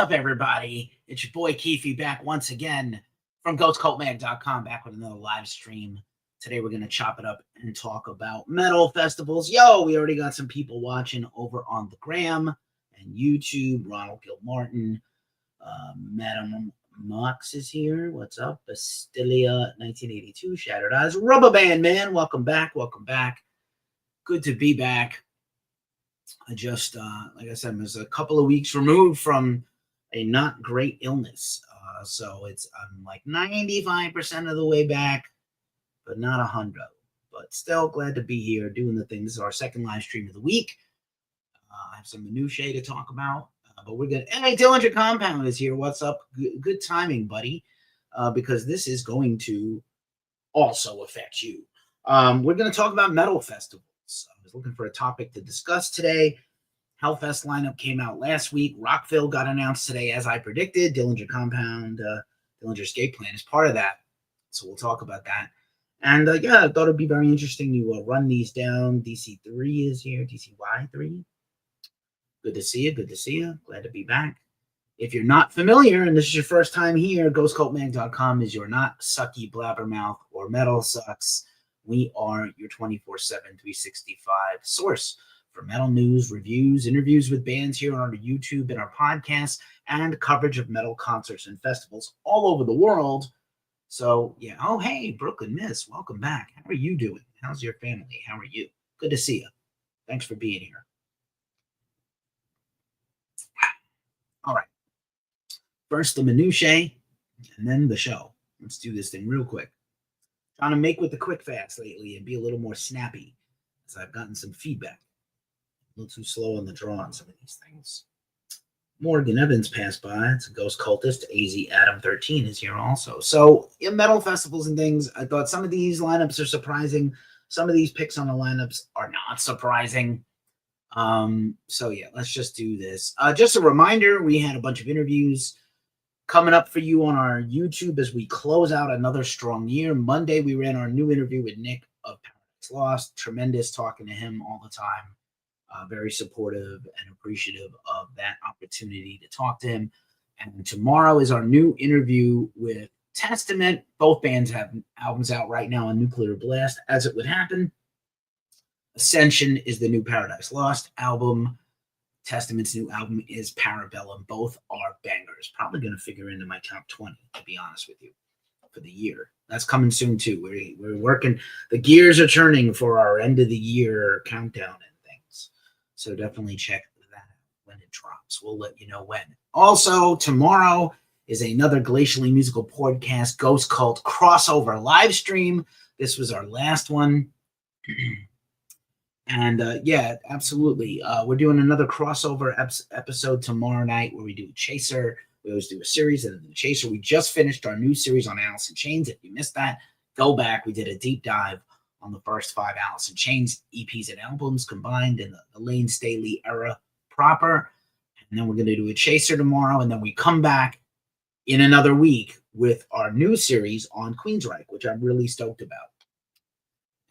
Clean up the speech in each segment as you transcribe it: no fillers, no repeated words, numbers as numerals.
up, everybody? It's your boy Keefe back once again from GhostCultMag.com, back with another live stream. Today we're going to chop it up and talk about metal festivals. Yo, we already got some people watching over on the Gram and YouTube. Ronald Gilmartin, Madam Mox is here. What's up? Bastilia 1982, Shattered Eyes, Rubber Band Man. Welcome back. Welcome back. Good to be back. I just, like I said, was a couple of weeks removed from a not great illness. So I'm like 95% of the way back, but not 100. But still glad to be here doing the thing. This is our second live stream of the week. I have some minutiae to talk about, but we're good. Hey, Dillinger Compound is here. What's up? Good timing, buddy, because this is going to also affect you. We're going to talk about metal festivals. I was looking for a topic to discuss today. Hellfest lineup came out last week. Rockville got announced today, as I predicted. Dillinger Compound, Dillinger Escape Plan is part of that. So we'll talk about that. And yeah, I thought it'd be very interesting to run these down. DC3 is here. DCY3. Good to see you. Good to see you. Glad to be back. If you're not familiar and this is your first time here, GhostCultMag.com is your not sucky blabbermouth or metal sucks. We are your 24/7, 365 source for metal news, reviews, interviews with bands here on our YouTube and our podcast, and coverage of metal concerts and festivals all over the world. So, yeah. Oh, hey, Brooklyn Miss, welcome back. How are you doing? How's your family? How are you? Good to see you. Thanks for being here. All right. First, the minutiae, and then the show. Let's do this thing real quick. Trying to make with the quick fast lately and be a little more snappy, as I've gotten some feedback. A little too slow on the draw on some of these things. Morgan Evans passed by. It's a ghost cultist. AZ Adam 13 is here also. So in metal festivals and things, I thought some of these lineups are surprising. Some of these picks on the lineups are not surprising. So yeah, let's just do this. Just a reminder, we had a bunch of interviews coming up for you on our YouTube as we close out another strong year. Monday, we ran our new interview with Nick of Paradise Lost. Tremendous talking to him all the time. Very supportive and appreciative of that opportunity to talk to him. And tomorrow is our new interview with Testament. Both bands have albums out right now on Nuclear Blast, as it would happen. Ascension is the new Paradise Lost album. Testament's new album is Parabellum. Both are bangers. Probably going to figure into my top 20, to be honest with you, for the year. That's coming soon, too. We're working. The gears are turning for our end of the year countdown and things. So definitely check that when it drops. We'll let you know when. Also, tomorrow is another Glacially Musical Podcast Ghost Cult crossover live stream. This was our last one. And yeah, absolutely. We're doing another crossover episode tomorrow night where we do a chaser. We always do a series and then the chaser. We just finished our new series on Alice in Chains. If you missed that, go back. We did a deep dive on the first 5 Alice in Chains EPs and albums combined in the Lane Staley era proper. And then we're going to do a chaser tomorrow. And then we come back in another week with our new series on Queensryche, which I'm really stoked about.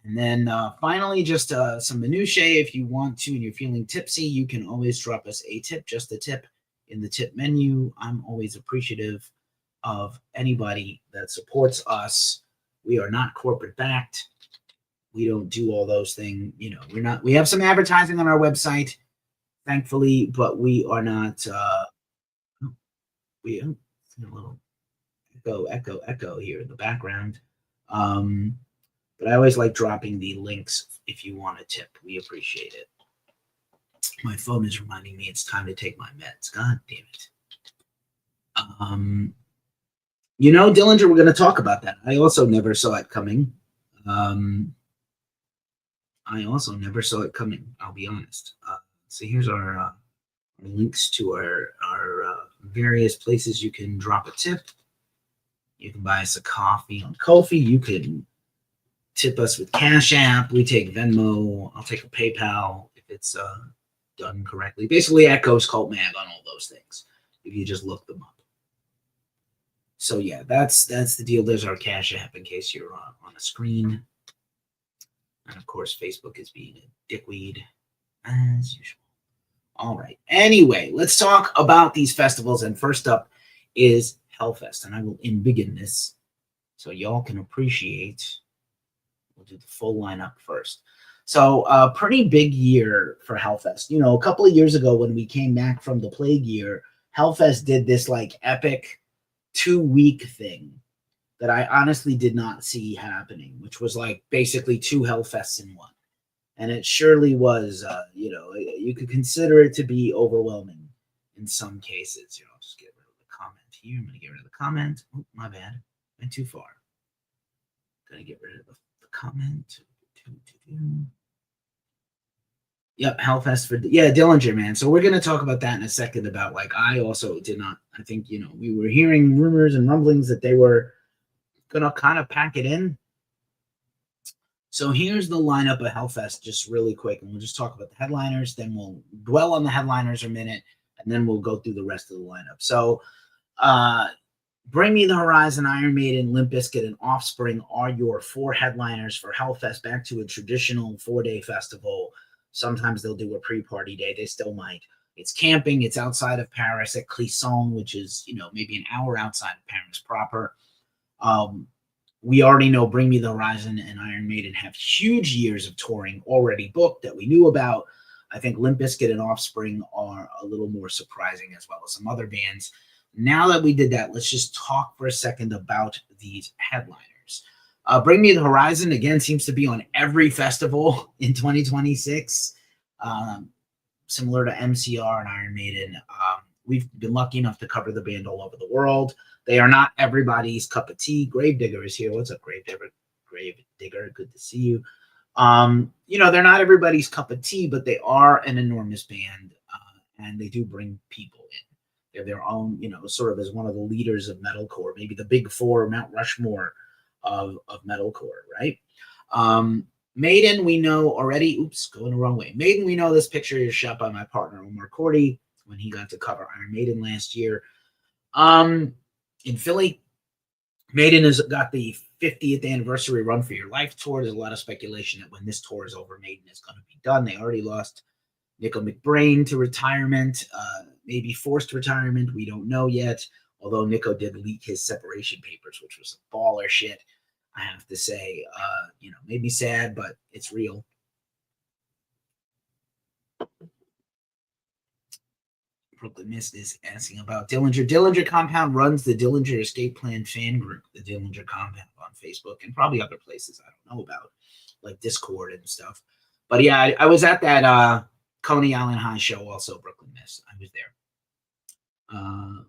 And then finally, just some minutiae. If you want to and you're feeling tipsy, you can always drop us a tip, just a tip in the tip menu. I'm always appreciative of anybody that supports us. We are not corporate backed. We don't do all those things. You know, we have some advertising on our website, thankfully, but we are not, we a little echo here in the background. But I always like dropping the links if you want a tip. We appreciate it. My phone is reminding me it's time to take my meds. God damn it. You know, Dillinger, we're going to talk about that. I also never saw it coming. I'll be honest. So here's our links to our various places you can drop a tip. You can buy us a coffee on Ko-fi. You can tip us with Cash App. We take Venmo. I'll take a PayPal if it's done correctly. Basically, at Ghost Cult Mag on all those things, if you just look them up. So yeah, that's the deal. There's our Cash App in case you're on a screen. And of course, Facebook is being a dickweed as usual. All right. Anyway, let's talk about these festivals. And first up is Hellfest. And I will begin this so y'all can appreciate. We'll do the full lineup first. So, pretty big year for Hellfest. You know, a couple of years ago when we came back from the plague year, Hellfest did this like epic 2-week thing that I honestly did not see happening, which was like basically 2 Hellfests in one. And it surely was, you could consider it to be overwhelming in some cases. I'll just get rid of the comment here. I'm going to get rid of the comment. Oh, my bad. Went too far. Going to get rid of the comment. Yep, Hellfest for Dillinger, man. So we're gonna talk about that in a second. About like I also did not. I think we were hearing rumors and rumblings that they were gonna kind of pack it in. So here's the lineup of Hellfest, just really quick, and we'll just talk about the headliners. Then we'll dwell on the headliners a minute, and then we'll go through the rest of the lineup. So, Bring Me the Horizon, Iron Maiden, Limp Bizkit, and Offspring are your 4 headliners for Hellfest, back to a traditional 4-day festival. Sometimes they'll do a pre-party day. They still might. It's camping. It's outside of Paris at Clisson, which is, maybe an hour outside of Paris proper. We already know Bring Me the Horizon and Iron Maiden have huge years of touring already booked that we knew about. I think Limp Bizkit and Offspring are a little more surprising, as well as some other bands. Now that we did that, let's just talk for a second about these headliners. Bring Me the Horizon, again, seems to be on every festival in 2026, similar to MCR and Iron Maiden. We've been lucky enough to cover the band all over the world. They are not everybody's cup of tea. Gravedigger is here. What's up, Gravedigger? Gravedigger, good to see you. They're not everybody's cup of tea, but they are an enormous band, and they do bring people in. They're their own, sort of as one of the leaders of metalcore, maybe the big 4, Mount Rushmore of metalcore, right? Maiden, we know already. Oops, going the wrong way. Maiden, we know this picture is shot by my partner Omar Cordy when he got to cover Iron Maiden last year. In Philly, Maiden has got the 50th anniversary Run for Your Life tour. There's a lot of speculation that when this tour is over, Maiden is going to be done. They already lost Nico McBrain to retirement, maybe forced retirement. We don't know yet, although Nico did leak his separation papers, which was some baller shit, I have to say. Made me sad, but it's real. Brooklyn Mist is asking about Dillinger. Dillinger Compound runs the Dillinger Escape Plan fan group, the Dillinger Compound, on Facebook and probably other places I don't know about, like Discord and stuff. But yeah, I was at that Coney Island High show also, Brooklyn Mist. I was there.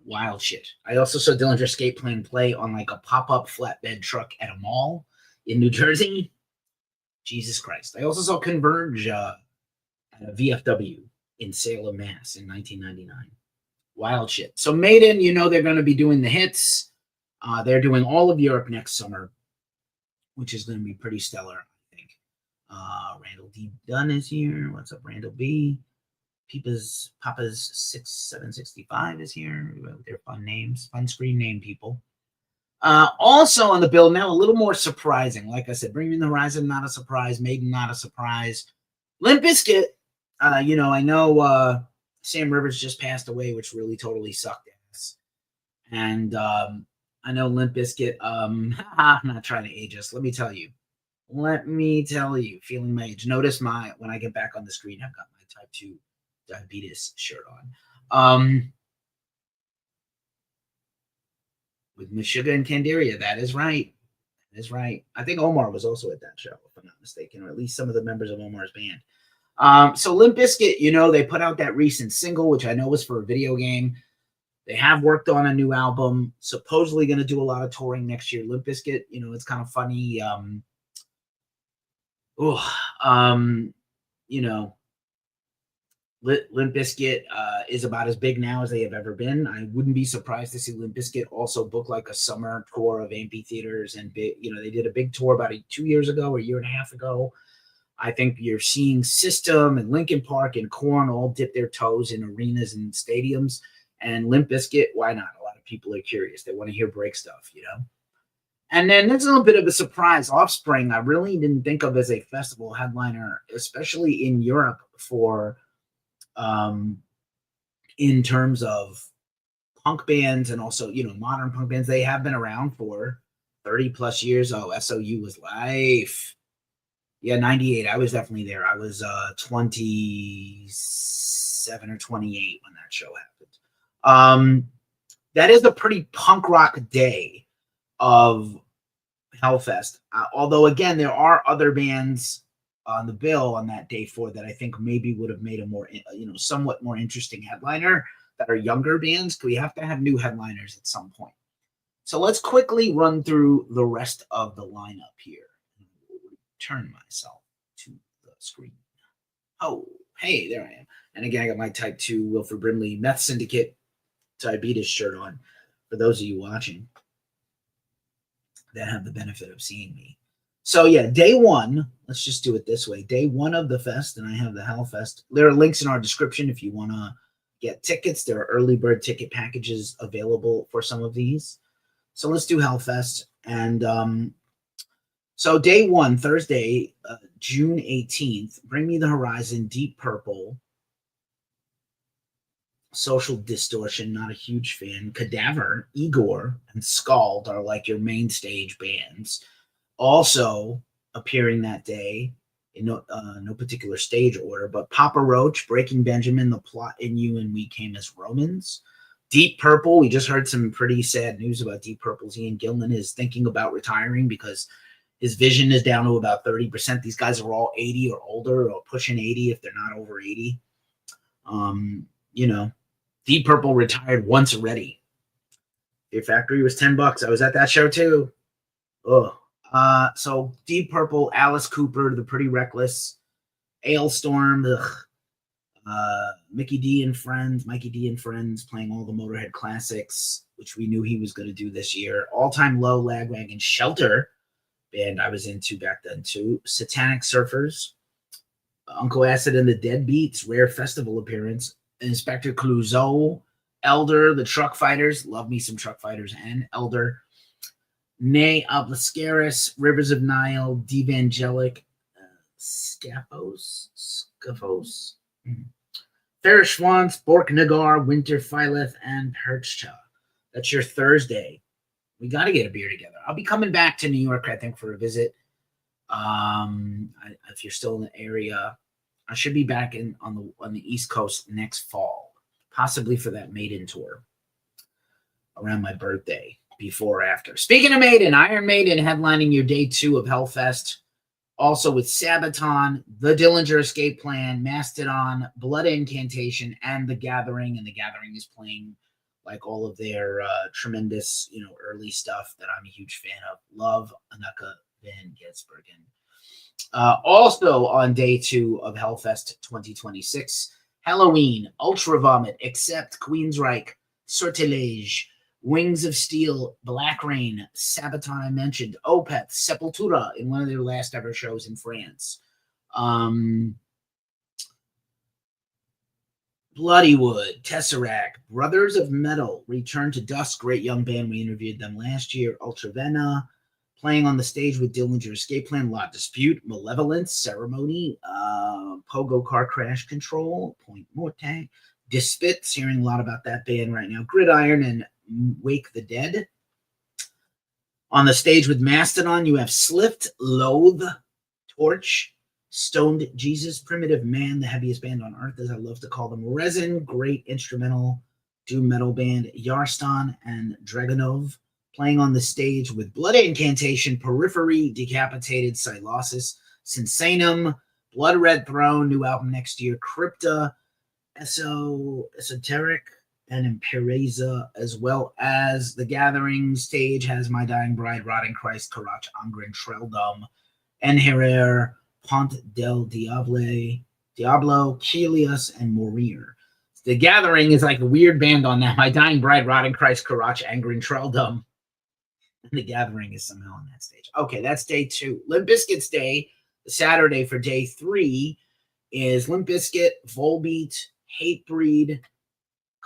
Wild shit. I also saw Dillinger Escape Plan play on like a pop-up flatbed truck at a mall in New Jersey. Jesus Christ. I also saw Converge at a VFW in Salem, Mass. in 1999. Wild shit. So Maiden, they're going to be doing the hits. They're doing all of Europe next summer, which is going to be pretty stellar, I think. Randall D. Dunn is here. What's up, Randall B? Papa's 6765 is here. They're fun names, fun screen name people. Also on the bill now, a little more surprising. Like I said, Bring Me the Horizon, not a surprise. Maiden, not a surprise. Limp Bizkit, I know Sam Rivers just passed away, which really totally sucked ass. And I know Limp Bizkit, I'm not trying to age us. Let me tell you, feeling my age. Notice when I get back on the screen, I've got my type 2 diabetes shirt on. With Meshuggah and Candiria, that is right. That is right. I think Omar was also at that show, if I'm not mistaken, or at least some of the members of Omar's band. So Limp Bizkit, they put out that recent single, which I know was for a video game. They have worked on a new album, supposedly going to do a lot of touring next year. Limp Bizkit, it's kind of funny. Limp Bizkit is about as big now as they have ever been. I wouldn't be surprised to see Limp Bizkit also book like a summer tour of amphitheaters and they did a big tour about 2 years ago or a year and a half ago. I think you're seeing System and Linkin Park and Korn all dip their toes in arenas and stadiums. And Limp Bizkit, why not? A lot of people are curious. They want to hear break stuff, And then there's a little bit of a surprise. Offspring, I really didn't think of as a festival headliner, especially in Europe for in terms of punk bands and also, modern punk bands. They have been around for 30 plus years. Oh, SOU was life. Yeah, 98. I was definitely there. I was 27 or 28 when that show happened. That is a pretty punk rock day of Hellfest. Although, again, there are other bands on the bill on that day for that I think maybe would have made a more, somewhat more interesting headliner that are younger bands. We have to have new headliners at some point. So let's quickly run through the rest of the lineup here. Turn myself to the screen. Oh, hey, there I am. And again, I got my Type 2 Wilford Brimley Meth Syndicate Diabetes shirt on for those of you watching that have the benefit of seeing me. So yeah, day one, let's just do it this way. Day one of the fest, and I have the Hellfest. There are links in our description if you want to get tickets. There are early bird ticket packages available for some of these. So let's do Hellfest. And so day one, Thursday, June 18th, Bring Me the Horizon, Deep Purple, Social Distortion, not a huge fan, Cadaver, Igor, and Scald are like your main stage bands. Also appearing that day, in no particular stage order, but Papa Roach, Breaking Benjamin, The Plot in You, and We Came as Romans. Deep Purple, we just heard some pretty sad news about Deep Purple's Ian Gillan is thinking about retiring because his vision is down to about 30%. These guys are all 80 or older or pushing 80 if they're not over 80. Deep Purple retired once already. Fear Factory was $10. I was at that show too. So Deep Purple, Alice Cooper, The Pretty Reckless, Ailstorm, Mikey D and Friends playing all the Motorhead classics, which we knew he was going to do this year. All Time Low, Lagwagon, Shelter, band I was into back then too. Satanic Surfers, Uncle Acid and the Deadbeats, rare festival appearance. Inspector Clouseau, Elder, the Truck Fighters, love me some Truck Fighters and Elder. Ne Obliscaris, Rivers of Nile, Devangelic, Scaphos, Fair Schwantz, Bork Nagar, Winter Phyleth, and Perchta. That's your Thursday. We got to get a beer together. I'll be coming back to New York, I think, for a visit. If you're still in the area, I should be back on the East Coast next fall, possibly for that Maiden tour around my birthday, before or after. Speaking of Maiden, Iron Maiden headlining your day two of Hellfest, also with Sabaton, The Dillinger Escape Plan, Mastodon, Blood Incantation, and The Gathering. And The Gathering is playing like all of their tremendous, early stuff that I'm a huge fan of. Love Anaka Van Getsbergen. Also on day two of Hellfest 2026, Halloween, Ultra Vomit, Accept, Queensryche, Sortilege, Wings of Steel, Black Rain, Sabaton I mentioned, Opeth, Sepultura in one of their last ever shows in France. Bloodywood, Tesseract, Brothers of Metal, Return to Dust, great young band. We interviewed them last year. Ultravena, playing on the stage with Dillinger Escape Plan, La Dispute, Malevolence, Ceremony, Pogo Car Crash Control, Point Morte, Dispits, hearing a lot about that band right now. Gridiron and Wake the Dead. On the stage with Mastodon, you have Slift, Loathe, Torch, Stoned Jesus, Primitive Man, the heaviest band on earth, as I love to call them. Resin, great instrumental doom metal band. Yarstan and Dragonov, playing on the stage with Blood Incantation, Periphery, Decapitated, Silosis, Sinsanum, Blood Red Throne, new album next year. Crypta, Esoteric, and Impureza, as well as The Gathering stage has My Dying Bride, Rotting Christ, Karach, Angren, Treldum, Enherer, Pont del Diablo, Chelios, and Morir. The Gathering is like a weird band on that. My Dying Bride, Rotting Christ, Karach, Angren, Treldum. And The Gathering is somehow on that stage. Okay, that's day two. Limp Bizkit's day, Saturday for day three, is Limp Bizkit, Volbeat, Hatebreed,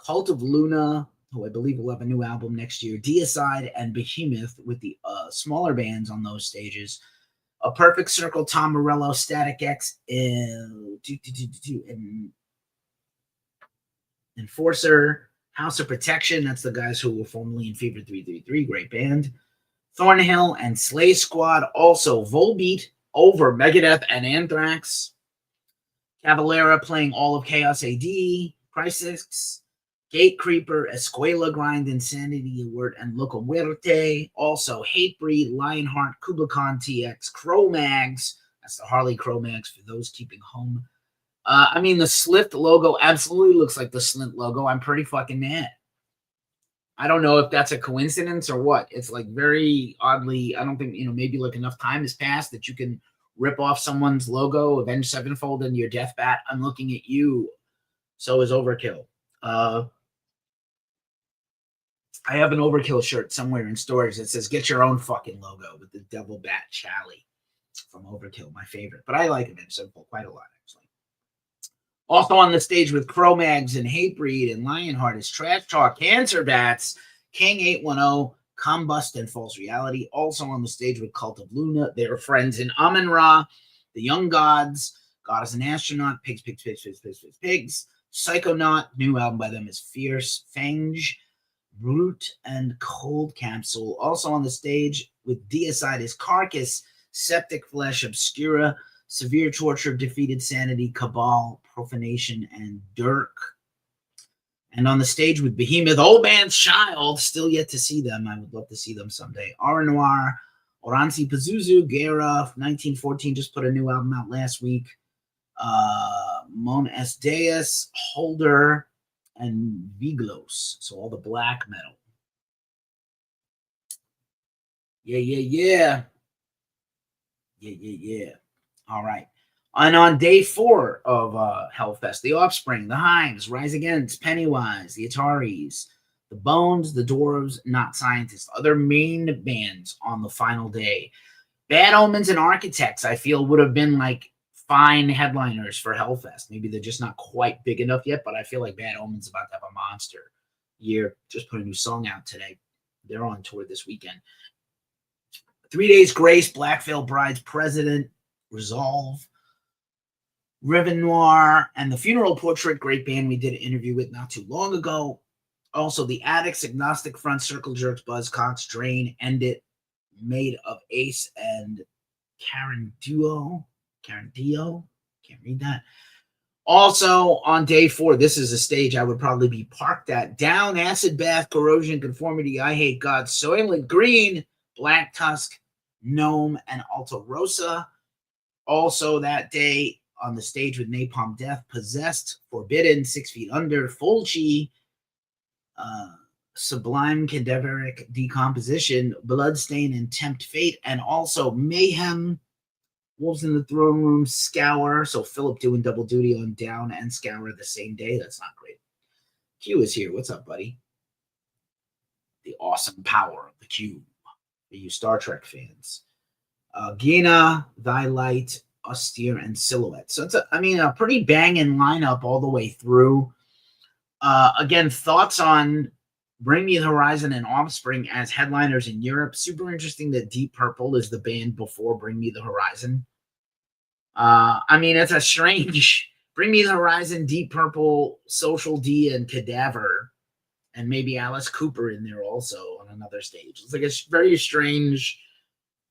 Cult of Luna, who I believe will have a new album next year, Deicide, and Behemoth, with the smaller bands on those stages. A Perfect Circle, Tom Morello, Static X, and Enforcer, House of Protection, that's the guys who were formerly in Fever 333, great band. Thornhill and Slay Squad, also Volbeat over Megadeth and Anthrax. Cavalera playing all of Chaos AD, Crisis, Gatecreeper, Escuela Grind, Insanity Award, and Loco Muerte. Also Hatebreed, Lionheart, Kublai TX, Cro-Mags. That's the Harley Cro-Mags for those keeping home. I mean, the Slift logo absolutely looks like the Slint logo. I'm pretty fucking mad. I don't know if that's a coincidence or what. It's like very oddly, I don't think, maybe like enough time has passed that you can rip off someone's logo, Avenged Sevenfold, and your death bat. I'm looking at you. So is Overkill. I have an Overkill shirt somewhere in storage that says, get your own fucking logo with the Devil Bat Chally from Overkill, my favorite. But I like Avenged Sevenfold quite a lot, actually. Also on the stage with Cro-Mags and Hatebreed and Lionheart is Trash Talk, Cancer Bats, King 810, Combust, and False Reality. Also on the stage with Cult of Luna, their friends in Amun-Ra, The Young Gods, God is an Astronaut, Pigs, Psychonaut, new album by them is Fierce, Fange, Brute, and Cold Capsule. Also on the stage with Deicide is Carcass, Septic Flesh, Obscura, Severe Torture, Defeated Sanity, Cabal, Profanation, and Dirk. And on the stage with Behemoth, Old Man's Child, still yet to see them. I would love to see them someday. Aura Noir, Oranzi Pazuzu, Guerra, 1914, just put a new album out last week. Mon S. Deus, Holder, and Viglos. So all the black metal. Yeah. All right. And on day 4 of Hellfest, The Offspring, The Hives, Rise Against, Pennywise, The Ataris, The Bones, The Dwarves, Not Scientists, other main bands on the final day. Bad Omens and Architects, I feel, would have been like fine headliners for Hellfest. Maybe they're just not quite big enough yet, but I feel like Bad Omens about to have a monster year. Just put a new song out today. They're on tour this weekend. 3 Days Grace, Black Veil Brides, President, Resolve, Riven Noir, and The Funeral Portrait, great band we did an interview with not too long ago. Also, The Addicts, Agnostic Front, Circle Jerks, Buzzcocks, Drain, End It, Made of Ace and Karen Dio. Can't read that. Also, on day 4, this is a stage I would probably be parked at. Down, Acid Bath, Corrosion, Conformity, I Hate God, Soylent Green, Black Tusk, Gnome, and Alta Rosa. Also that day on the stage with Napalm Death, Possessed, Forbidden, 6 Feet Under, Fulci, Sublime Cadaveric Decomposition, Bloodstain, and Tempt Fate, and also Mayhem, Wolves in the Throne Room, Scour. So Philip doing double duty on Down and Scour the same day. That's not great. Q is here. What's up, buddy? The awesome power of the Cube. For you Star Trek fans. Gina, Thy Light, Austere, and Silhouette. So it's a pretty banging lineup all the way through. Again, thoughts on Bring Me the Horizon and Offspring as headliners in Europe. Super interesting that Deep Purple is the band before Bring Me the Horizon. It's a strange Bring Me the Horizon, Deep Purple, Social D, and Cadaver, and maybe Alice Cooper in there also on another stage. It's like a very strange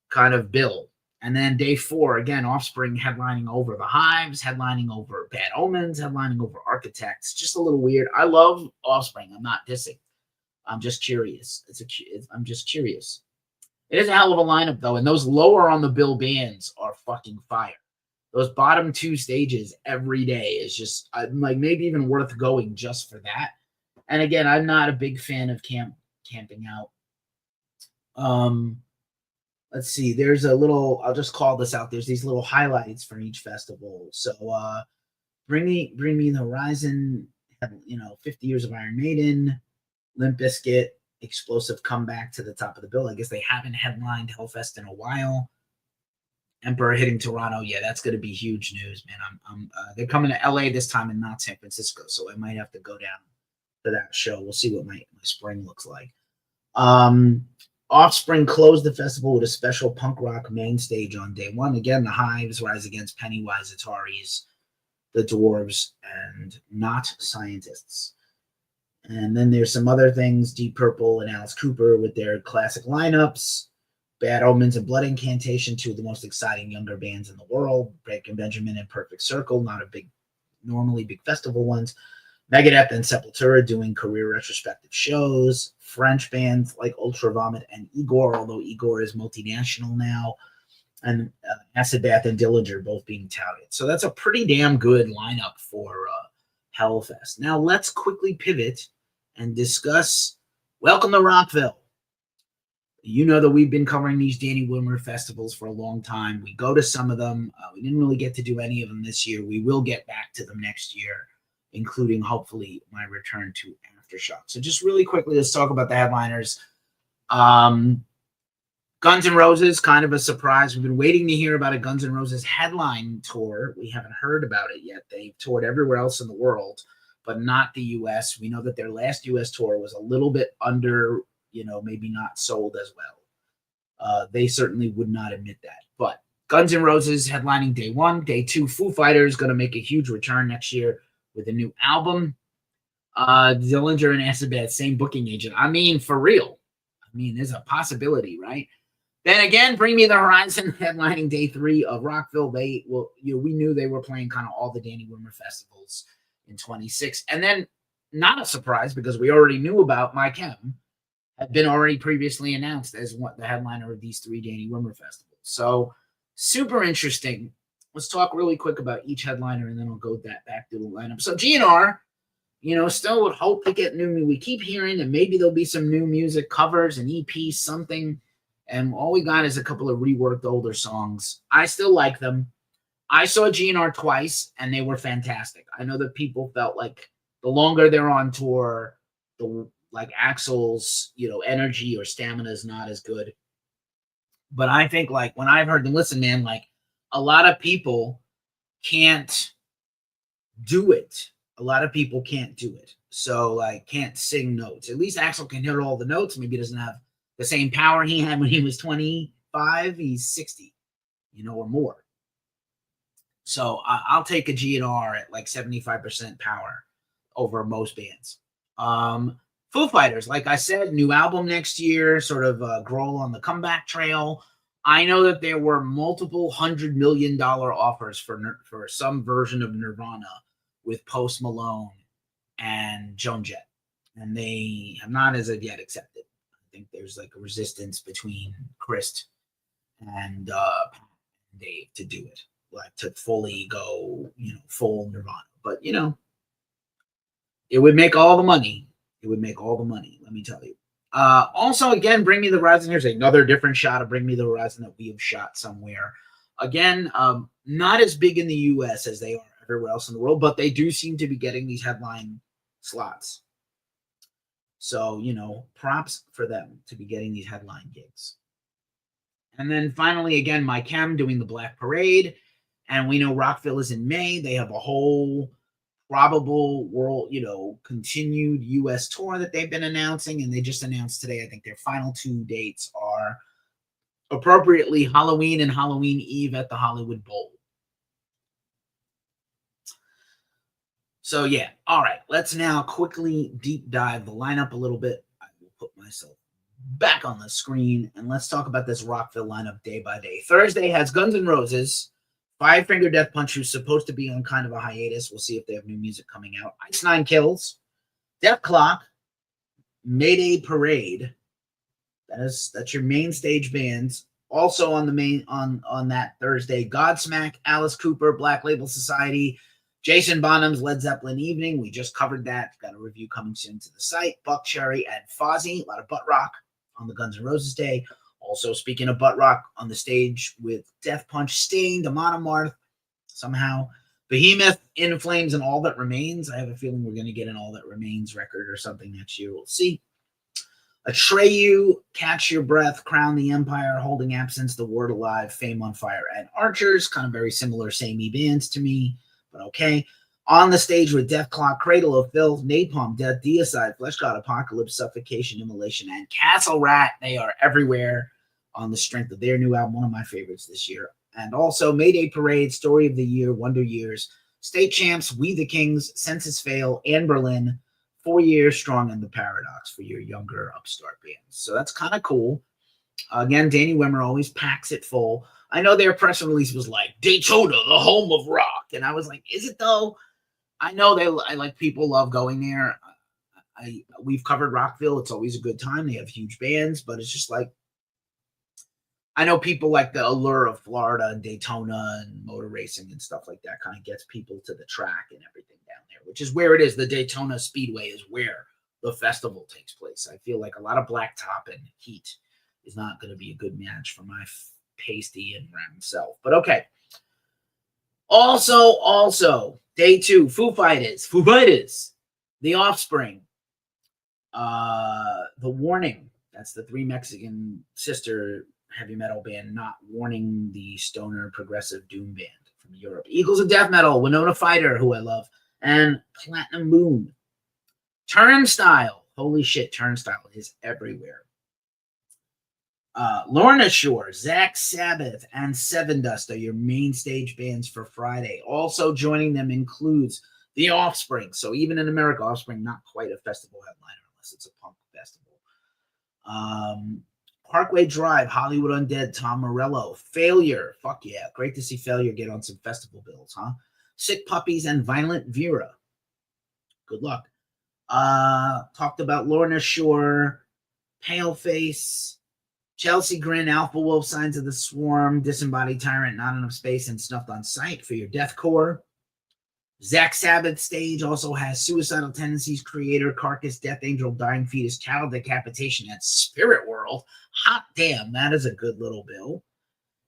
kind of bill. And then day 4, again, Offspring headlining over The Hives, headlining over Bad Omens, headlining over Architects. Just a little weird. I love Offspring. I'm not dissing. I'm just curious. I'm just curious. It is a hell of a lineup, though, and those lower on the bill bands are fucking fire. Those bottom 2 stages every day is just maybe even worth going just for that. And again, I'm not a big fan of camping out. Let's see. There's a little. I'll just call this out. There's these little highlights for each festival. So, Bring Me the Horizon. 50 years of Iron Maiden. Limp Bizkit, explosive comeback to the top of the bill. I guess they haven't headlined Hellfest in a while. Emperor hitting Toronto. Yeah, that's going to be huge news, man. They're coming to LA this time and not San Francisco, so I might have to go down to that show. We'll see what my spring looks like. Offspring closed the festival with a special punk rock main stage on day 1. Again, The Hives, Rise Against, Pennywise, Ataris, The Dwarves, and Not Scientists. And then there's some other things, Deep Purple and Alice Cooper with their classic lineups. Bad Omens and Blood Incantation, two of the most exciting younger bands in the world. Breaking Benjamin and Perfect Circle, not a normally big festival ones. Megadeth and Sepultura doing career retrospective shows. French bands like Ultra Vomit and Igor, although Igor is multinational now. And Acid Bath and Dillinger both being touted. So that's a pretty damn good lineup for Hellfest. Now let's quickly pivot and discuss Welcome to Rockville. You know that we've been covering these Danny Wimmer festivals for a long time. We go to some of them. We didn't really get to do any of them this year. We will get back to them next year, including hopefully my return to Aftershock. So just really quickly, let's talk about the headliners. Guns N' Roses, kind of a surprise. We've been waiting to hear about a Guns N' Roses headline tour. We haven't heard about it yet. They've toured everywhere else in the world, but not the U.S. We know that their last U.S. tour was a little bit under, maybe not sold as well. They certainly would not admit that. But Guns N' Roses headlining day one. Day two, Foo Fighters going to make a huge return next year with a new album. Dillinger and Acid Bath, same booking agent. I mean, for real. There's a possibility, right? Then again, Bring Me the Horizon headlining day three of Rockville. We knew they were playing kind of all the Danny Wimmer festivals in 26. And then, not a surprise, because we already knew about My Chem, had been already previously announced as the headliner of these three Danny Wimmer festivals. So, super interesting. Let's talk really quick about each headliner, and then I'll go back to the lineup. So, GNR, still would hope to get new. We keep hearing that maybe there'll be some new music covers, an EP, something. And all we got is a couple of reworked older songs. I still like them. I saw GNR twice, and they were fantastic. I know that people felt like the longer they're on tour, like Axl's, energy or stamina is not as good. But I think, like, when I've heard them, listen, man, like, a lot of people can't do it. A lot of people can't do it. So, like, can't sing notes. At least Axl can hit all the notes. Maybe he doesn't have the same power he had when he was 25. He's 60, or more. So I'll take a GNR at like 75% power over most bands. Foo Fighters, like I said, new album next year, sort of Grohl on the comeback trail. I know that there were multiple $100 million offers for some version of Nirvana with Post Malone and Joan Jett, and they have not as of yet accepted. I think there's like a resistance between Chris and Dave to do it, like to fully go, full Nirvana. But it would make all the money. It would make all the money, let me tell you. Also, again, Bring Me the Horizon. Here's another different shot of Bring Me the Horizon that we have shot somewhere. Again, not as big in the U.S. as they are everywhere else in the world, but they do seem to be getting these headline slots. So, props for them to be getting these headline gigs. And then finally, again, My Chem doing the Black Parade. And we know Rockville is in May. They have a whole probable world, continued U.S. tour that they've been announcing. And they just announced today, I think their final two dates are appropriately Halloween and Halloween Eve at the Hollywood Bowl. So, yeah. All right. Let's now quickly deep dive the lineup a little bit. I will put myself back on the screen, and let's talk about this Rockville lineup day by day. Thursday has Guns N' Roses, Five Finger Death Punch, who's supposed to be on kind of a hiatus. We'll see if they have new music coming out. Ice Nine Kills, Death Clock, Mayday Parade. That's your main stage bands. Also on the main on that Thursday, Godsmack, Alice Cooper, Black Label Society, Jason Bonham's Led Zeppelin Evening. We just covered that. Got a review coming soon to the site. Buck Cherry and Fozzy. A lot of butt rock on the Guns N' Roses day. Also, speaking of butt rock, on the stage with Death Punch, Sting, Damon Amarth, somehow. Behemoth, In Flames, and All That Remains. I have a feeling we're going to get an All That Remains record or something next year. We'll see. Atreyu, Catch Your Breath, Crown the Empire, Holding Absence, The Word Alive, Fame on Fire, and Archers. Kind of very similar, samey bands to me, but okay. On the stage with Death Clock, Cradle of Filth, Napalm Death, Deicide, Flesh God Apocalypse, Suffocation, Immolation, and Castle Rat. They are everywhere on the strength of their new album, one of my favorites this year. And also Mayday Parade, Story of the Year, Wonder Years, State Champs, We the Kings, Census Fail, and Berlin, 4 years strong in the Paradox for your younger upstart bands. So that's kind of cool. Again, Danny Wimmer always packs it full. I know their press release was like Daytona, the home of rock, and I was like, is it though? I know people love going there. We've covered Rockville. It's always a good time. They have huge bands, but it's just like, I know people like the allure of Florida and Daytona and motor racing and stuff like that kind of gets people to the track and everything down there, which is where it is. The Daytona Speedway is where the festival takes place. I feel like a lot of blacktop and heat is not going to be a good match for my pasty and round self. But okay. Also, day 2, Foo Fighters, The Offspring, The Warning. That's the 3 Mexican sister heavy metal band, not Warning, the stoner progressive doom band from Europe. Eagles of Death Metal, Winona Fighter, who I love, and Platinum Moon. Turnstile. Holy shit, Turnstile is everywhere. Lorna Shore, Zach Sabbath, and Seven Dust are your main stage bands for Friday. Also joining them includes The Offspring. So even in America, Offspring, not quite a festival headliner unless it's a punk festival. Parkway Drive, Hollywood Undead, Tom Morello. Failure. Fuck yeah. Great to see Failure get on some festival bills, huh? Sick Puppies and Violent Vera. Good luck. Talked about Lorna Shore, Paleface, Chelsea Grin, Alpha Wolf, Signs of the Swarm, Disembodied Tyrant, Not Enough Space, and Snuffed on Sight for your deathcore. Zach Sabbath stage also has Suicidal Tendencies creator, Carcass, Death Angel, Dying Fetus, Cattle Decapitation, and Spirit World. Hot damn, that is a good little bill.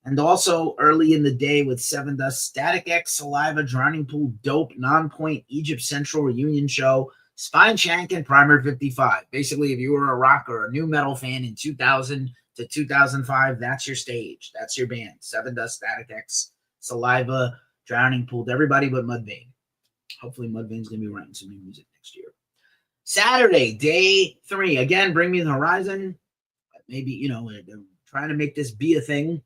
And also early in the day with Seven Dust, Static X, Saliva, Drowning Pool, Dope, Non-Point, Egypt Central Reunion Show, Spine Shank, and Primer 55. Basically, if you were a rock or a new metal fan in 2000 to 2005, that's your stage. That's your band. Seven Dust, Static X, Saliva, Drowning Pool, everybody but Mudvayne. Hopefully Mudvayne's going to be writing some new music next year. Saturday, day 3. Again, Bring Me the Horizon. Maybe, they're trying to make this be a thing.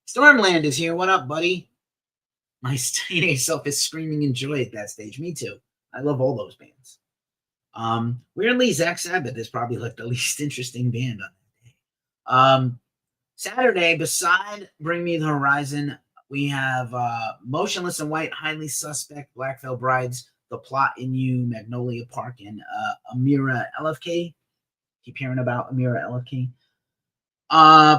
Stormland is here. What up, buddy? My teenage self is screaming in joy at that stage. Me too. I love all those bands. Weirdly, Zach Sabbath is probably like the least interesting band on that day. Saturday, beside Bring Me the Horizon, we have Motionless in White, Highly Suspect, Black Veil Brides, The Plot in You, Magnolia Park, and Amira LFK. Keep hearing about Amira LFK.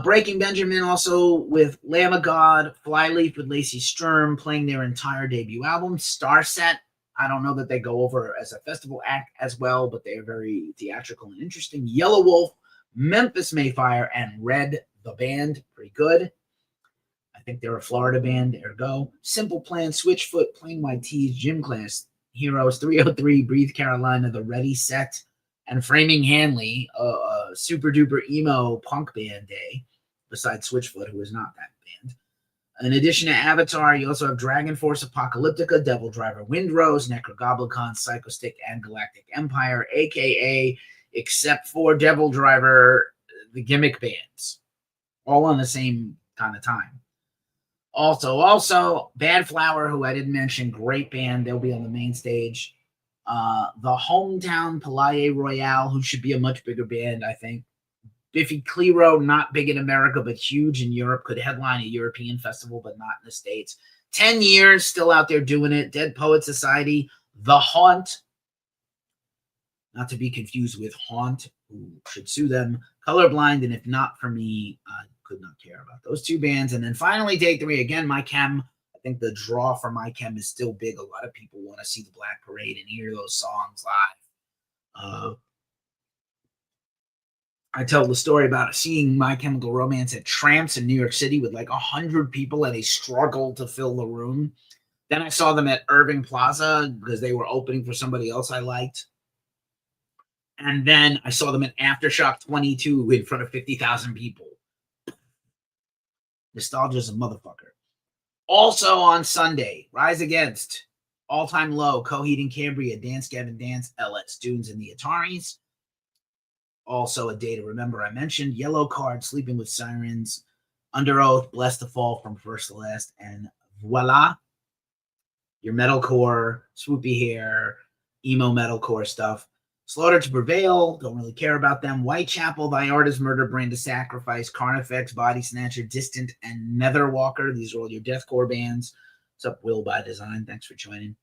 Breaking Benjamin also with Lamb of God, Flyleaf with Lacey Sturm playing their entire debut album. Starset, I don't know that they go over as a festival act as well, but they are very theatrical and interesting. Yellow Wolf, Memphis Mayfire, and Red the Band, pretty good. I think they're a Florida band. There we go. Simple Plan, Switchfoot, Plain White Tees, Gym Class, Heroes, 303, Breathe Carolina, The Ready Set, and Framing Hanley, a super duper emo punk band day, besides Switchfoot, who is not that band. In addition to Avatar, you also have Dragon Force Apocalyptica, Devil Driver Windrose, Necrogoblicon, Psychostick, and Galactic Empire, aka, except for Devil Driver, the gimmick bands, all on the same kind of time. Also, Bad Flower, who I didn't mention, great band. They'll be on the main stage. The Hometown Palais Royale, who should be a much bigger band, I think. Biffy Clyro, not big in America, but huge in Europe, could headline a European festival, but not in the States. 10 years, still out there doing it. Dead Poet Society, The Haunt, not to be confused with Haunt, who should sue them. Colorblind, and If Not For Me, I could not care about those two bands. And then finally, day 3, again, My Chem. I think the draw for My Chem is still big. A lot of people want to see the Black Parade and hear those songs live. I tell the story about seeing My Chemical Romance at Tramps in New York City with like 100 people, and they struggled to fill the room. Then I saw them at Irving Plaza because they were opening for somebody else I liked. And then I saw them at Aftershock 22 in front of 50,000 people. Nostalgia's a motherfucker. Also on Sunday, Rise Against, All Time Low, Coheed and Cambria, Dance Gavin Dance, LS Dunes, and the Ataris. Also a day to remember, I mentioned Yellow Card, Sleeping with Sirens, Under Oath, Blessed to Fall from First to Last, and voila, your metalcore, swoopy hair, emo metalcore stuff. Slaughter to Prevail, don't really care about them. Whitechapel, Thy Art is Murder, Brand of Sacrifice, Carnifex, Body Snatcher, Distant, and Netherwalker. These are all your deathcore bands. What's up, Will by Design? Thanks for joining.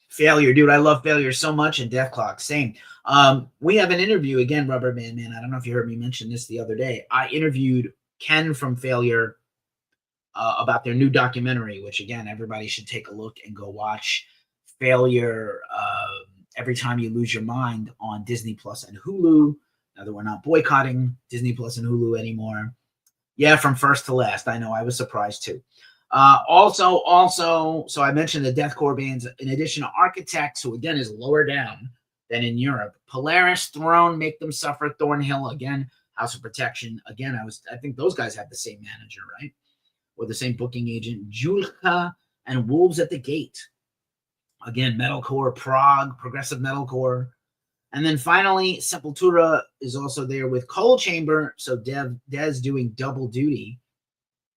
Failure, dude. I love Failure so much, and Death Clock, same. We have an interview again, Rubber Band Man. I don't know if you heard me mention this the other day. I interviewed Ken from Failure about their new documentary, which again, everybody should take a look and go watch. Failure, Every Time You Lose Your Mind on Disney Plus and Hulu. Now that we're not boycotting Disney Plus and Hulu anymore. Yeah, from first to last. I know, I was surprised too. Also, so I mentioned the deathcore bands. In addition to Architects, who again is lower down than in Europe, Polaris, Throne, Make Them Suffer, Thornhill, again, House of Protection. Again, I think those guys have the same manager, right? Or the same booking agent. Julka and Wolves at the Gate. Again, metalcore, prog, progressive metalcore. And then finally, Sepultura is also there with Cold Chamber. So Dez doing double duty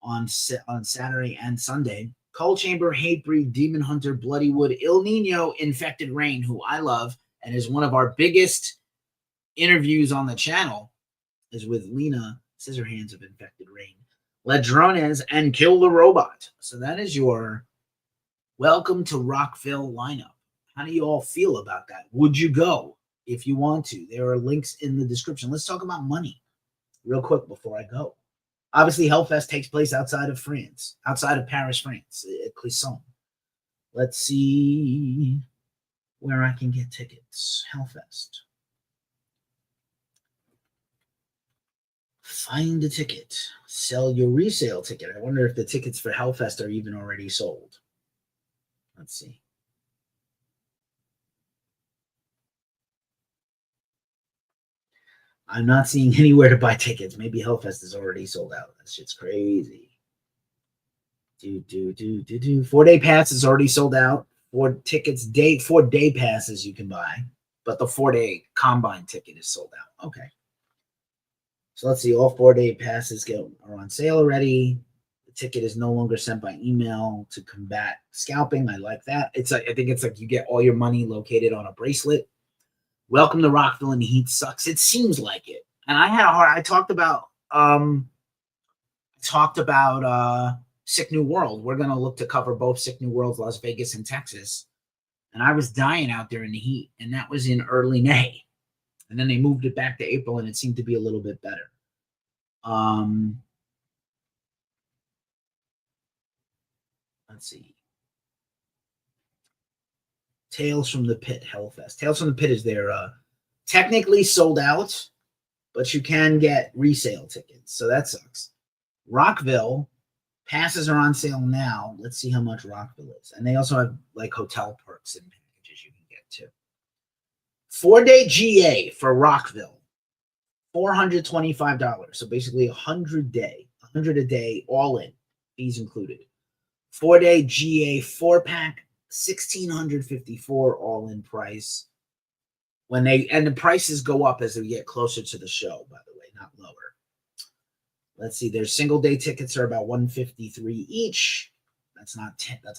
on Saturday and Sunday. Cold Chamber, Hatebreed, Demon Hunter, Bloody Wood, Il Nino, Infected Rain, who I love and is one of our biggest interviews on the channel, is with Lena Scissorhands of Infected Rain, Ladrones, and Kill the Robot. So that is your Welcome to Rockville lineup. How do you all feel about that? Would you go if you want to? There are links in the description. Let's talk about money real quick before I go. Obviously, Hellfest takes place outside of France, outside of Paris, France, at Clisson. Let's see where I can get tickets. Hellfest. Find a ticket. Sell your resale ticket. I wonder if the tickets for Hellfest are even already sold. Let's see. I'm not seeing anywhere to buy tickets. Maybe Hellfest is already sold out. That shit's crazy. 4-day pass is already sold out. 4 day passes you can buy, but the 4-day combine ticket is sold out. Okay. So let's see. All 4-day passes are on sale already. Ticket is no longer sent by email to combat scalping. I like that. I think it's like you get all your money located on a bracelet. Welcome to Rockville, and the heat sucks. It seems like it. And I talked about Sick New World. We're gonna look to cover both Sick New Worlds, Las Vegas and Texas. And I was dying out there in the heat, and that was in early May. And then they moved it back to April, and it seemed to be a little bit better. Let's see. Tales from the Pit, Hellfest. Tales from the Pit is there. Technically sold out, but you can get resale tickets, so that sucks. Rockville, passes are on sale now. Let's see how much Rockville is. And they also have like hotel perks and packages you can get too. 4-day GA for Rockville, $425. So basically $100 a day, all in, fees included. 4-day GA 4-pack, $1,654 all-in price. And the prices go up as we get closer to the show, by the way, not lower. Let's see, their single-day tickets are about $153 each. That's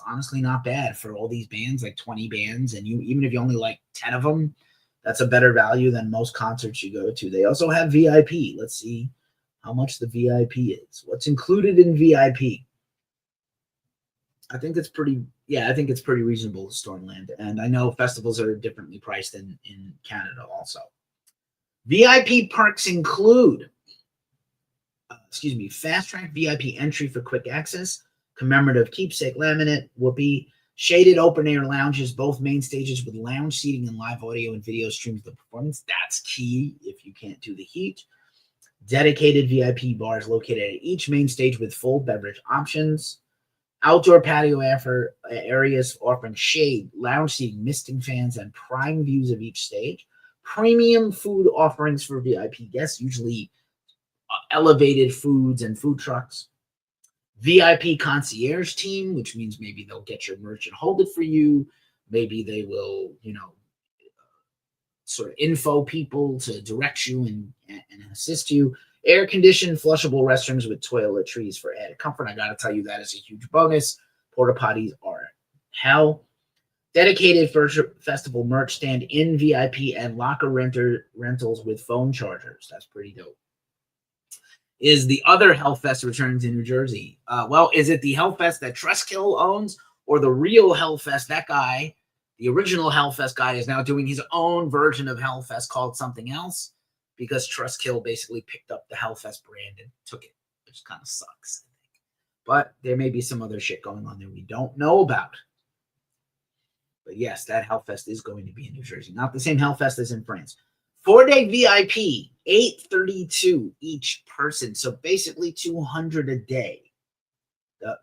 honestly not bad for all these bands, like 20 bands, and even if you only like 10 of them, that's a better value than most concerts you go to. They also have VIP. Let's see how much the VIP is. What's included in VIP? I think it's pretty reasonable, Stormland. And I know festivals are differently priced in Canada also. VIP perks include, fast track VIP entry for quick access, commemorative keepsake laminate, whoopee, shaded open air lounges, both main stages with lounge seating and live audio and video streams of the performance. That's key if you can't do the heat. Dedicated VIP bars located at each main stage with full beverage options. Outdoor patio areas offering shade, lounge seating, misting fans, and prime views of each stage. Premium food offerings for VIP guests, usually elevated foods and food trucks. VIP concierge team, which means maybe they'll get your merch and hold it for you. Maybe they will, sort of info people to direct you and assist you. Air-conditioned, flushable restrooms with toiletries for added comfort. I got to tell you, that is a huge bonus. Porta potties are hell. Dedicated festival merch stand in VIP and locker rentals with phone chargers. That's pretty dope. Is the other Hellfest returning to New Jersey? Well, is it the Hellfest that Trustkill owns, or the real Hellfest? That guy, the original Hellfest guy, is now doing his own version of Hellfest called something else, because Trustkill basically picked up the Hellfest brand and took it, which kind of sucks, I think. But there may be some other shit going on there we don't know about. But yes, that Hellfest is going to be in New Jersey. Not the same Hellfest as in France. 4-day VIP, $832 each person. So basically $200 a day.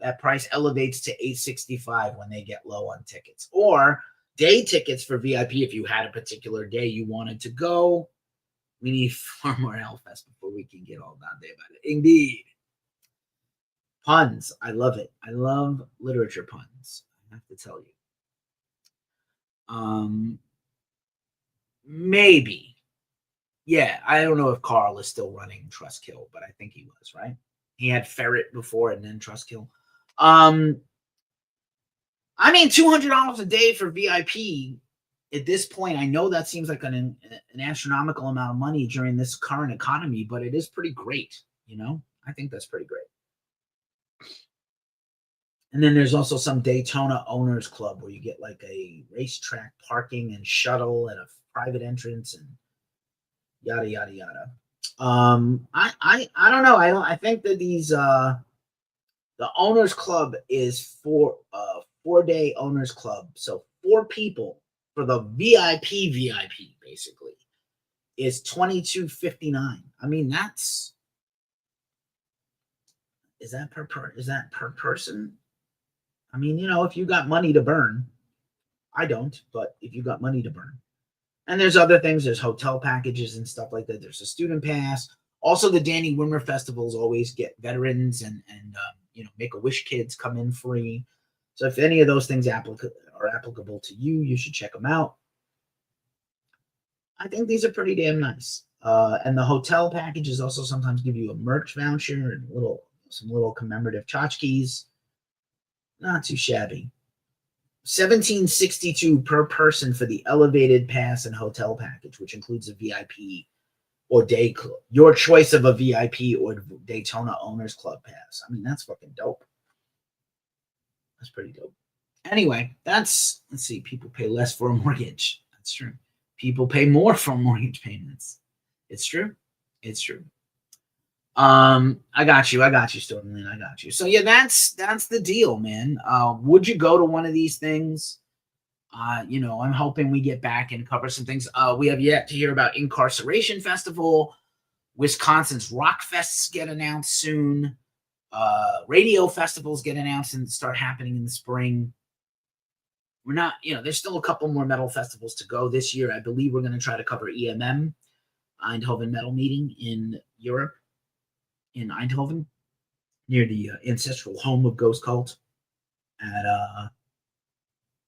That price elevates to $865 when they get low on tickets. Or day tickets for VIP if you had a particular day you wanted to go. We need 4 more Hellfest before we can get all done day about it. Indeed. Puns. I love it. I love literature puns. I have to tell you. Maybe. Yeah, I don't know if Carl is still running Trustkill, but I think he was, right? He had Ferret before and then Trustkill. I mean, $200 a day for VIP at this point. I know that seems like an astronomical amount of money during this current economy, but it is pretty great, you know? I think that's pretty great. And then there's also some Daytona Owners Club where you get like a racetrack parking and shuttle and a private entrance and yada yada yada. I don't know. I think that these the Owners Club is 4-day Owners Club. So 4 people for the VIP basically is $22.59. I mean, is that per person? I mean, you know, if you got money to burn, I don't, but if you got money to burn. And there's other things. There's hotel packages and stuff like that. There's a student pass. Also, the Danny Wimmer festivals always get veterans and Make-A-Wish kids come in free. So if any of those things are applicable to you, you should check them out. I think these are pretty damn nice. And the hotel packages also sometimes give you a merch voucher and some little commemorative tchotchkes. Not too shabby. $17.62 per person for the elevated pass and hotel package, which includes a VIP or day club. Your choice of a VIP or Daytona Owners Club pass. I mean, that's fucking dope. That's pretty dope. Anyway, let's see. People pay less for a mortgage. That's true. People pay more for mortgage payments. It's true. It's true. I got you, Stormlin. I got you. So yeah, that's the deal, man. Would you go to one of these things? I'm hoping we get back and cover some things. We have yet to hear about Incarceration Festival. Wisconsin's Rockfests get announced soon. Radio festivals get announced and start happening in the spring. We're not, there's still a couple more metal festivals to go this year. I believe we're going to try to cover EMM, Eindhoven Metal Meeting in Europe. In Eindhoven, near the ancestral home of Ghost Cult at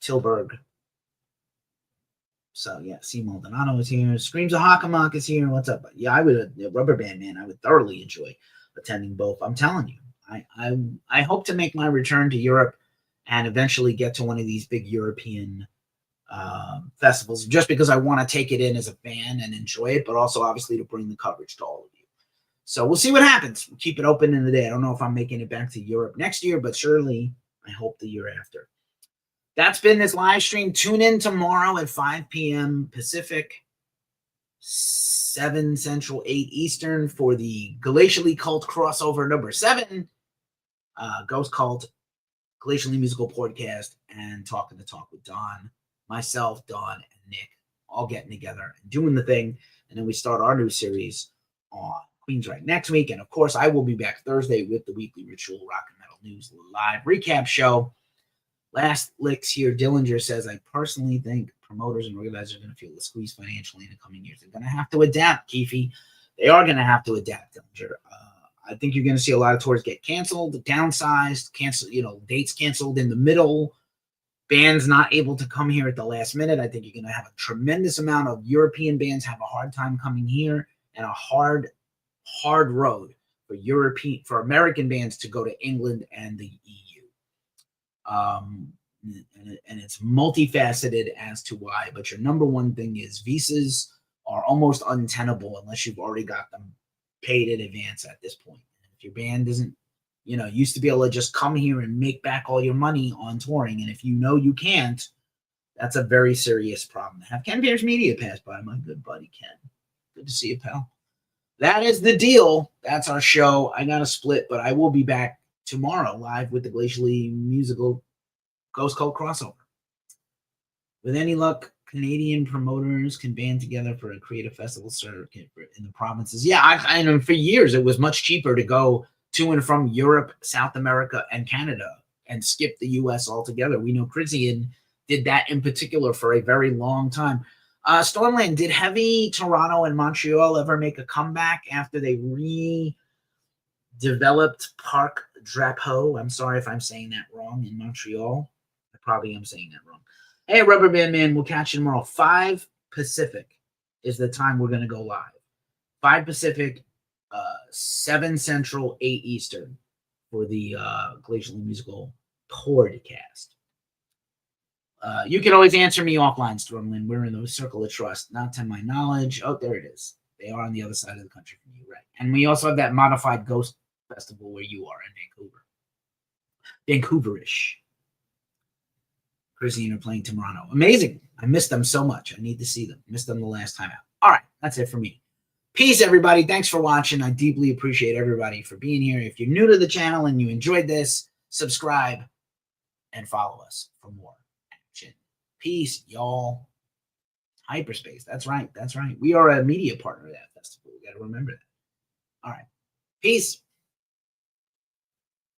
Tilburg. So yeah, C. Maldonado is here. Screams of Hakamak is here. What's up? Yeah, I would Rubber Band Man. I would thoroughly enjoy attending both. I'm telling you, I hope to make my return to Europe and eventually get to one of these big European festivals, just because I want to take it in as a fan and enjoy it, but also obviously to bring the coverage to all of you. So we'll see what happens. We'll keep it open in the day. I don't know if I'm making it back to Europe next year, but surely I hope the year after. That's been this live stream. Tune in tomorrow at 5 p.m. Pacific, 7 Central, 8 Eastern for the Glacially Cult crossover number 7, Ghost Cult, Glacially Musical Podcast, and Talking the Talk with Don, myself, Don, and Nick, all getting together and doing the thing. And then we start our new series on Queensryche next week. And of course, I will be back Thursday with the weekly Ritual Rock and Metal News live recap show. Last licks here. Dillinger says, I personally think promoters and organizers are going to feel the squeeze financially in the coming years. They're going to have to adapt, Keefe. They are going to have to adapt, Dillinger. I think you're going to see a lot of tours get canceled, downsized, dates canceled in the middle, bands not able to come here at the last minute. I think you're going to have a tremendous amount of European bands have a hard time coming here, and a hard road for American bands to go to England and the EU. and it's multifaceted as to why. But your number one thing is visas are almost untenable unless you've already got them paid in advance at this point. If your band isn't, used to be able to just come here and make back all your money on touring, and if you can't, that's a very serious problem to have. Ken Pierce Media passed by, my good buddy Ken. Good to see you, pal. That is the deal. That's our show. I got a split, but I will be back tomorrow live with the Glacially Musical Ghost Cult crossover. With any luck, Canadian promoters can band together for a creative festival circuit in the provinces. Yeah, I know for years it was much cheaper to go to and from Europe, South America, and Canada and skip the U.S. altogether. We know Christian did that in particular for a very long time. Stormland, did Heavy Toronto and Montreal ever make a comeback after they redeveloped Parc Drapeau? I'm sorry if I'm saying that wrong in Montreal. I probably am saying that wrong. Hey, Rubber Band Man, we'll catch you tomorrow. 5 Pacific is the time we're going to go live. 5 Pacific, 7 Central, 8 Eastern for the Glacially Musical podcast. You can always answer me offline, Stormland. We're in the circle of trust, not to my knowledge. Oh, there it is. They are on the other side of the country from you, right? And we also have that modified Ghost Festival where you are in Vancouver. Vancouverish. Chrissy are playing Toronto. Amazing. I missed them so much. I need to see them. Missed them the last time out. All right. That's it for me. Peace, everybody. Thanks for watching. I deeply appreciate everybody for being here. If you're new to the channel and you enjoyed this, subscribe and follow us for more. Peace, y'all. Hyperspace. That's right. That's right. We are a media partner of that festival. We got to remember that. All right. Peace.